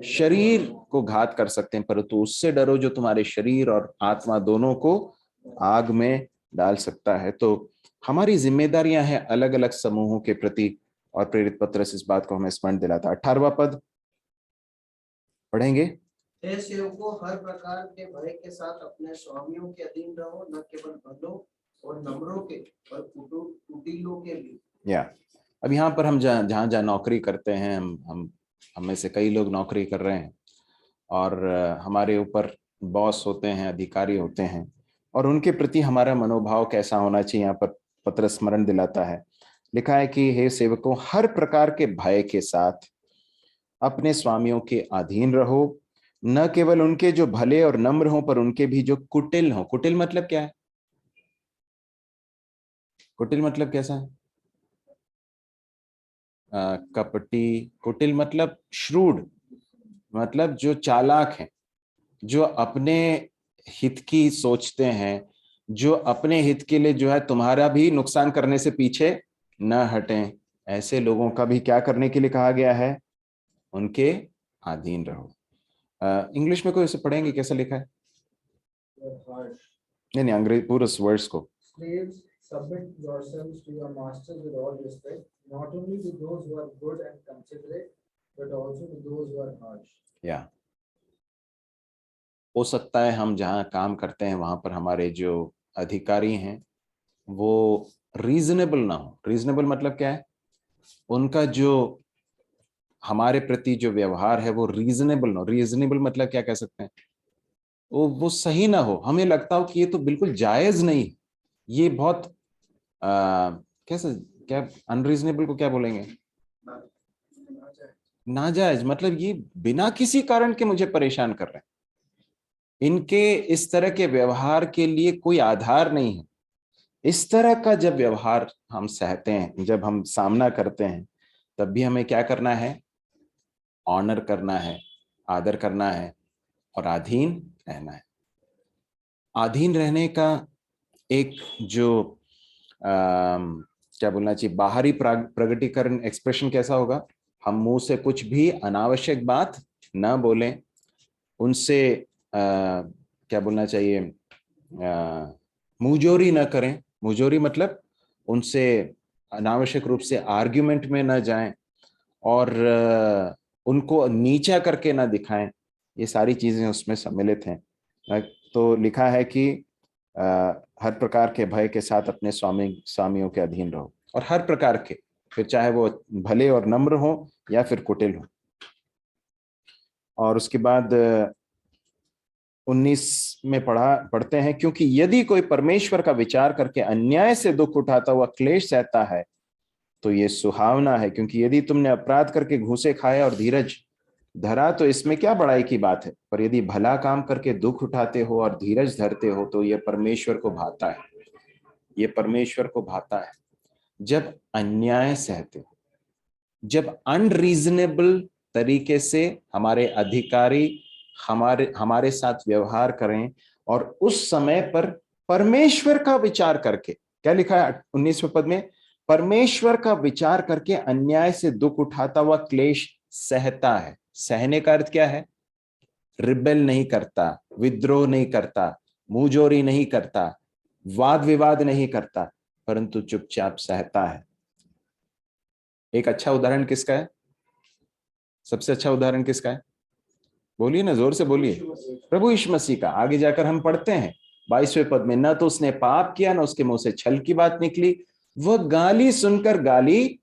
शरीर को घात कर सकते हैं, परंतु उससे डरो जो तुम्हारे शरीर और आत्मा दोनों को आग में डाल सकता है। तो हमारी जिम्मेदारियां हैं अलग अलग समूहों के प्रति, और प्रेरित पतरस इस बात को हमें स्मरण दिलाता है। 18वां पद पढ़ेंगे। हे सेवकों, हर प्रकार के भय के साथ अपने स्वामियों के अधीन रहो, न केवल भलों और नम्रों के, पर कुटिलों के भी। अब यहाँ पर हम जहाँ जहाँ नौकरी करते हैं, हम में से कई लोग नौकरी कर रहे हैं, और हमारे ऊपर बॉस होते हैं, अधिकारी होते हैं, और उनके प्रति हमारा मनोभाव कैसा होना चाहिए, यहाँ पर पत्रस स्मरण दिलाता है। लिखा है कि हे सेवकों, हर प्रकार के भय के साथ अपने स्वामियों के अधीन रहो, न केवल उनके जो भले और नम्र हों, पर उनके भी जो कुटिल हों। कुटिल मतलब क्या है? कुटिल मतलब कैसा है? कपटी। कुटिल मतलब श्रूड, मतलब जो चालाक हैं, जो अपने हित की सोचते हैं, जो अपने हित के लिए जो है तुम्हारा भी नुकसान करने से पीछे न हटें। ऐसे लोगों का भी क्या करने के लिए कहा गया है? उनके अधीन रहो। इंग्लिश में कोई इसे पढ़ेंगे, कैसा लिखा है? नहीं, अंग्रेजी पूरे वर्ड्स को। Slaves, submit yourselves to your masters with all respect, not only to those who are good and considerate, but also to those who are harsh. या हो सकता है हम जहाँ काम करते हैं वहां पर हमारे जो अधिकारी हैं वो रीजनेबल ना हो। रीजनेबल मतलब क्या है? उनका जो हमारे प्रति जो व्यवहार है वो रीजनेबल ना हो। रीजनेबल मतलब क्या कह सकते हैं? वो सही ना हो, हमें लगता हो कि ये तो बिल्कुल जायज नहीं, ये बहुत कैसे, क्या अनरीजनेबल को क्या बोलेंगे? नाजायज, मतलब ये बिना किसी कारण के मुझे परेशान कर रहे हैं, इनके इस तरह के व्यवहार के लिए कोई आधार नहीं है। इस तरह का जब व्यवहार हम सहते हैं, जब हम सामना करते हैं, तब भी हमें क्या करना है? ऑनर करना है, आदर करना है और अधीन रहना है। अधीन रहने का एक जो क्या बोलना चाहिए, बाहरी प्रगटीकरण, एक्सप्रेशन कैसा होगा? हम मुंह से कुछ भी अनावश्यक बात ना बोलें, उनसे क्या बोलना चाहिए, मुंहजोरी ना करें। मुंहजोरी मतलब उनसे अनावश्यक रूप से आर्ग्यूमेंट में ना जाएं और उनको नीचा करके ना दिखाएं। ये सारी चीजें उसमें सम्मिलित हैं। तो लिखा है कि हर प्रकार के भय के साथ अपने स्वामियों के अधीन रहो, और हर प्रकार के, फिर चाहे वो भले और नम्र हो या फिर कुटिल हो। और उसके बाद 19 में पढ़ते हैं, क्योंकि यदि कोई परमेश्वर का विचार करके अन्याय से दुख उठाता हुआ क्लेश सहता है तो ये सुहावना है, क्योंकि यदि तुमने अपराध करके घूसे खाए और धीरज धरा तो इसमें क्या बड़ाई की बात है, पर यदि भला काम करके दुख उठाते हो और धीरज धरते हो तो ये परमेश्वर को भाता है। ये परमेश्वर को भाता है। जब अन्याय सहते हो, जब अनरीजनेबल तरीके से हमारे अधिकारी हमारे साथ व्यवहार करें, और उस समय पर परमेश्वर का विचार करके, क्या लिखा है 19वें पद में? परमेश्वर का विचार करके अन्याय से दुख उठाता हुआ क्लेश सहता है। सहने का अर्थ क्या है? रिबेल नहीं करता, विद्रोह नहीं करता, मुंहजोरी नहीं करता, वाद विवाद नहीं करता, परंतु चुपचाप सहता है। एक अच्छा उदाहरण किसका है? सबसे अच्छा उदाहरण किसका है? बोलिए ना, जोर से बोलिए। प्रभु यीशु मसीह का। आगे जाकर हम पढ़ते हैं 22वें पद में, न तो उसने पाप किया, न उसके मुंह से छल की बात निकली, वह गाली सुनकर गाली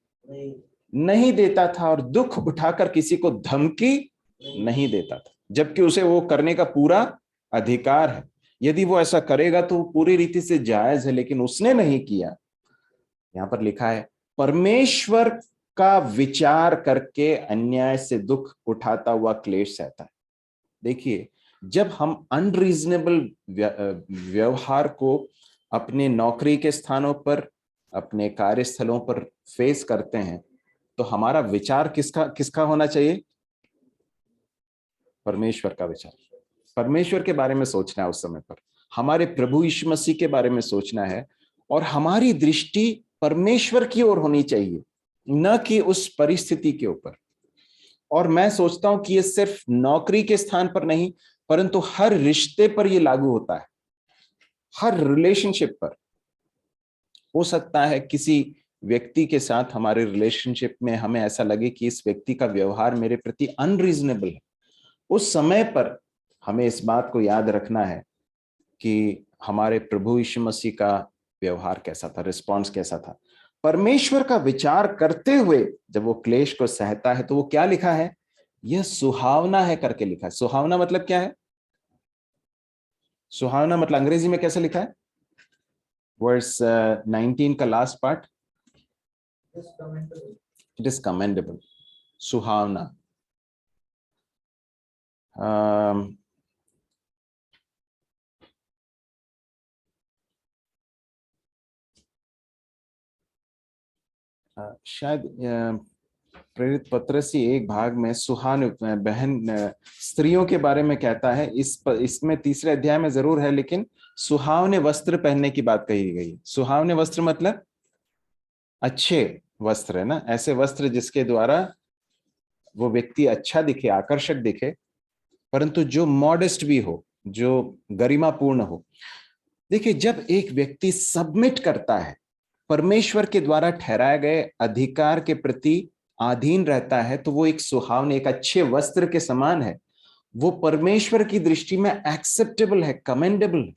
नहीं देता था और दुख उठाकर किसी को धमकी नहीं देता था, जबकि उसे वो करने का पूरा अधिकार है। यदि वो ऐसा करेगा तो वो पूरी रीति से जायज है, लेकिन उसने नहीं किया। यहां पर लिखा है परमेश्वर का विचार करके अन्याय से दुख उठाता हुआ क्लेश सहता है। देखिए, जब हम अनरीजनेबल व्यवहार को अपने नौकरी के स्थानों पर, अपने कार्यस्थलों पर फेस करते हैं, तो हमारा विचार किसका किसका होना चाहिए? परमेश्वर का विचार। परमेश्वर के बारे में सोचना है उस समय पर, हमारे प्रभु यीशु मसीह के बारे में सोचना है, और हमारी दृष्टि परमेश्वर की ओर होनी चाहिए, न कि उस परिस्थिति के ऊपर। और मैं सोचता हूं कि ये सिर्फ नौकरी के स्थान पर नहीं, परंतु हर रिश्ते पर ये लागू होता है, हर रिलेशनशिप पर। हो सकता है किसी व्यक्ति के साथ हमारे रिलेशनशिप में हमें ऐसा लगे कि इस व्यक्ति का व्यवहार मेरे प्रति अनरीजनेबल है। उस समय पर हमें इस बात को याद रखना है कि हमारे प्रभु यीशु मसीह का व्यवहार कैसा था, रिस्पॉन्स कैसा था। परमेश्वर का विचार करते हुए जब वो क्लेश को सहता है तो वो क्या लिखा है? यह सुहावना है करके लिखा है। सुहावना मतलब क्या है? सुहावना मतलब अंग्रेजी में कैसे लिखा है? वर्स 19 का last part, It is commendable. It is commendable, सुहावना। um, शायद प्रेरित पत्रसी एक भाग में सुहान बहन स्त्रियों के बारे में कहता है, इसमें तीसरे अध्याय में जरूर है, लेकिन सुहावने वस्त्र पहनने की बात कही गई। सुहावने वस्त्र मतलब अच्छे वस्त्र है ना, ऐसे वस्त्र जिसके द्वारा वो व्यक्ति अच्छा दिखे, आकर्षक दिखे, परंतु जो मॉडेस्ट भी हो, जो गरिमापूर्ण हो। देखिए, जब एक व्यक्ति सबमिट करता है, परमेश्वर के द्वारा ठहराए गए अधिकार के प्रति अधीन रहता है, तो वो एक सुहावने, एक अच्छे वस्त्र के समान है। वो परमेश्वर की दृष्टि में एक्सेप्टेबल है, कमेंडेबल है।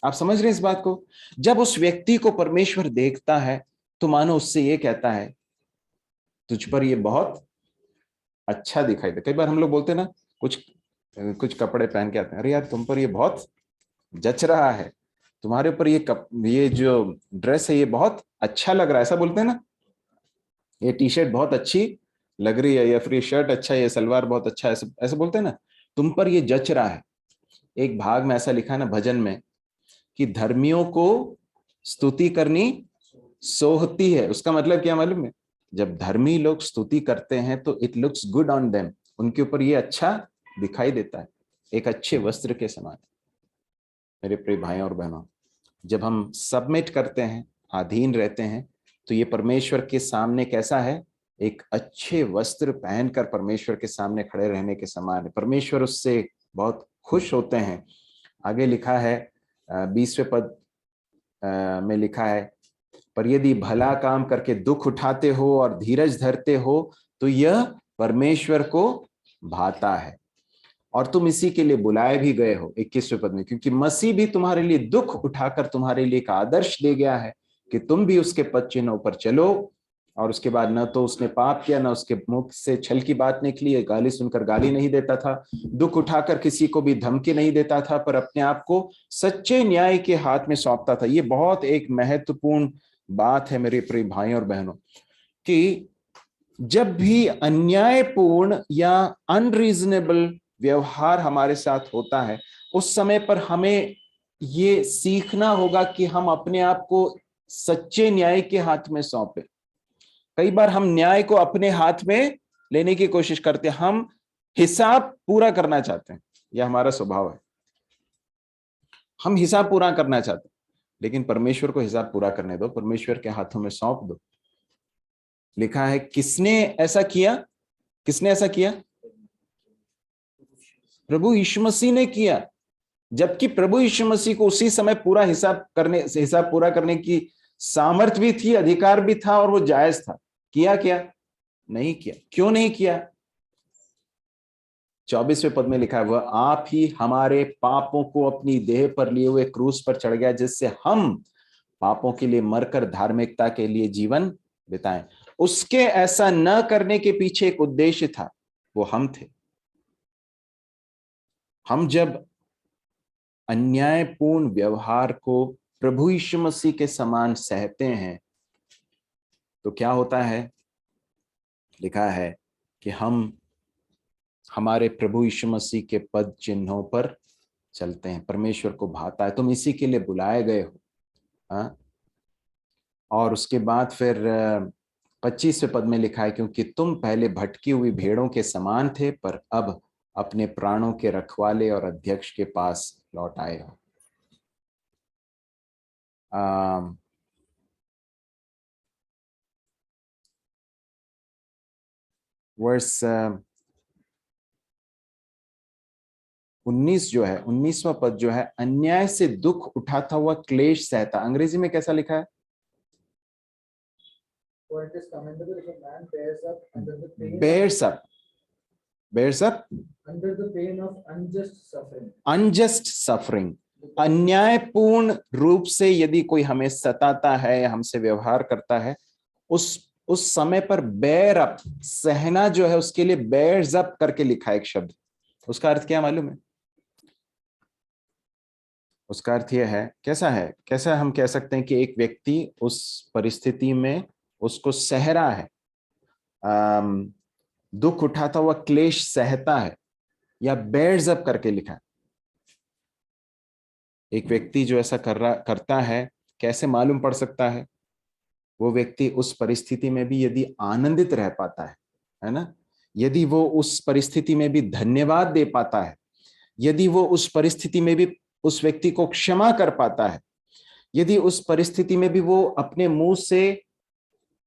आप समझ रहे हैं इस बात को? जब उस व्यक्ति को परमेश्वर देखता है तो मानो उससे ये कहता है, तुझ पर ये बहुत अच्छा दिखाई दे। कई बार हम लोग बोलते हैं ना, कुछ कपड़े पहन के आते हैं, अरे यार तुम पर ये बहुत जच रहा है, तुम्हारे ऊपर ये जो ड्रेस है ये बहुत अच्छा लग रहा है, ऐसा बोलते हैं ना। ये टी शर्ट बहुत अच्छी लग रही है, या फिर ये शर्ट अच्छा है, ये सलवार बहुत अच्छा है, ऐसा बोलते हैं ना, तुम पर ये जच रहा है। एक भाग में ऐसा लिखा है ना भजन में, कि धर्मियों को स्तुति करनी सोहती है। उसका मतलब क्या मालूम है? जब धर्मी लोग स्तुति करते हैं तो it looks good on them, उनके ऊपर ये अच्छा दिखाई देता है, एक अच्छे वस्त्र के समान। मेरे प्रिय भाइयों और बहनों, जब हम सबमिट करते हैं, अधीन रहते हैं, तो ये परमेश्वर के सामने कैसा है? एक अच्छे वस्त्र पहनकर परमेश्वर के सामने खड़े रहने के समान है। परमेश्वर उससे बहुत खुश होते हैं। आगे लिखा है 20वें पद में लिखा है, पर यदि भला काम करके दुख उठाते हो और धीरज धरते हो तो यह परमेश्वर को भाता है, और तुम इसी के लिए बुलाए भी गए हो। 21वें पद में, क्योंकि मसीह भी तुम्हारे लिए दुख उठाकर तुम्हारे लिए एक आदर्श दे गया है कि तुम भी उसके पद चिन्हों पर चलो। और उसके बाद, न तो उसने पाप किया, न उसके मुख से छल की बात निकली, गाली सुनकर गाली नहीं देता था, दुख उठाकर किसी को भी धमकी नहीं देता था, पर अपने आप को सच्चे न्याय के हाथ में सौंपता था। ये बहुत एक महत्वपूर्ण बात है मेरे प्रिय भाइयों और बहनों, कि जब भी अन्यायपूर्ण या अनरीजनेबल व्यवहार हमारे साथ होता है, उस समय पर हमें ये सीखना होगा कि हम अपने आप को सच्चे न्याय के हाथ में सौंपे। कई बार हम न्याय को अपने हाथ में लेने की कोशिश करते हैं, हम हिसाब पूरा करना चाहते हैं, यह हमारा स्वभाव है। हम हिसाब पूरा करना चाहते हैं, लेकिन परमेश्वर को हिसाब पूरा करने दो, परमेश्वर के हाथों में सौंप दो। लिखा है, किसने ऐसा किया? किसने ऐसा किया? प्रभु यीशु मसीह ने किया। जबकि प्रभु यीशु मसीह को उसी समय पूरा हिसाब पूरा करने की सामर्थ्य भी थी, अधिकार भी था, और वो जायज था। किया क्या? नहीं किया। क्यों नहीं किया? 24वें पद में लिखा है, वह आप ही हमारे पापों को अपनी देह पर लिए हुए क्रूस पर चढ़ गया, जिससे हम पापों के लिए मरकर धार्मिकता के लिए जीवन बिताएं। उसके ऐसा न करने के पीछे एक उद्देश्य था, वो हम थे। हम जब अन्यायपूर्ण व्यवहार को प्रभु यीशु मसीह के समान सहते हैं तो क्या होता है? लिखा है कि हम हमारे प्रभु यीशु मसीह के पद चिन्हों पर चलते हैं, परमेश्वर को भाता है। तुम इसी के लिए बुलाए गए हो। हाँ? और उसके बाद फिर 25वें पद में लिखा है, क्योंकि तुम पहले भटकी हुई भेड़ों के समान थे, पर अब अपने प्राणों के रखवाले और अध्यक्ष के पास लौट आए हो। वर्स 19 जो है, 19वां पद जो है, अन्याय से दुख उठाता हुआ क्लेश सहता। अंग्रेजी में कैसा लिखा है? bears up under the pain of unjust suffering। अन्यायपूर्ण रूप से यदि कोई हमें सताता है, हमसे व्यवहार करता है, उस समय पर bear up, सहना जो है, उसके लिए bears up करके लिखा है एक शब्द। उसका अर्थ क्या मालूम है? उसका अर्थ यह है, कैसा हम कह सकते हैं कि एक व्यक्ति उस परिस्थिति में उसको सह रहा है, दुख उठाता हुआ क्लेश सहता है, या बेयर्स अप करके लिखा है। एक व्यक्ति जो ऐसा करता है, कैसे मालूम पड़ सकता है? वो व्यक्ति उस परिस्थिति में भी यदि आनंदित रह पाता है ना, यदि वो उस परिस्थिति में भी धन्यवाद दे पाता है, यदि वो उस परिस्थिति में भी उस व्यक्ति को क्षमा कर पाता है, यदि उस परिस्थिति में भी वो अपने मुंह से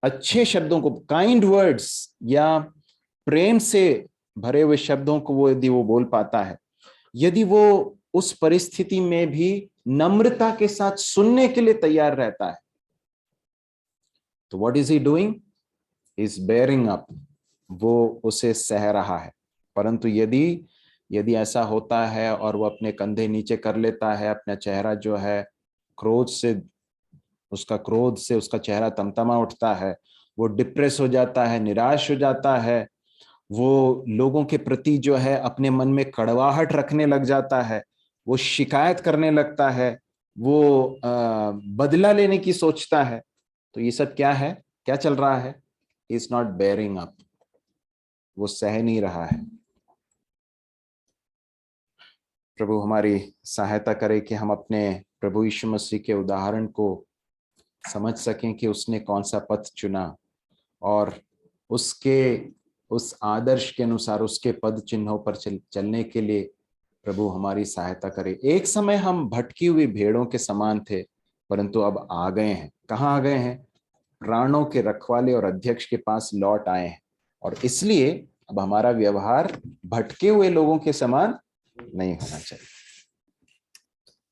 अच्छे शब्दों को, काइंड वर्ड्स या प्रेम से भरे हुए शब्दों को वो यदि वो बोल पाता है, यदि वो उस परिस्थिति में भी नम्रता के साथ सुनने के लिए तैयार रहता है, तो what is he doing? Is bearing up, वो उसे सह रहा है। परंतु यदि ऐसा होता है और वो अपने कंधे नीचे कर लेता है, अपना चेहरा जो है क्रोध से उसका चेहरा तमतमा उठता है, वो डिप्रेस हो जाता है, निराश हो जाता है, वो लोगों के प्रति जो है अपने मन में कड़वाहट रखने लग जाता है, वो शिकायत करने लगता है, वो बदला लेने की सोचता है, तो ये सब क्या है, क्या चल रहा है? इज नॉट बेयरिंग अप, वो सह नहीं रहा है। प्रभु हमारी सहायता करे कि हम अपने प्रभु यीशु मसीह के उदाहरण को समझ सकें कि उसने कौन सा पथ चुना, और उस आदर्श के अनुसार उसके पद चिन्हों पर चलने के लिए प्रभु हमारी सहायता करे। एक समय हम भटकी हुई भेड़ों के समान थे, परंतु अब आ गए हैं। कहाँ आ गए हैं? प्राणों के रखवाले और अध्यक्ष के पास लौट आए हैं, और इसलिए अब हमारा व्यवहार भटके हुए लोगों के समान नहीं होना चाहिए।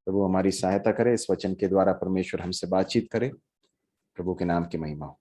प्रभु हमारी सहायता करे, इस वचन के द्वारा परमेश्वर हमसे बातचीत करे। प्रभु के नाम की महिमा हो।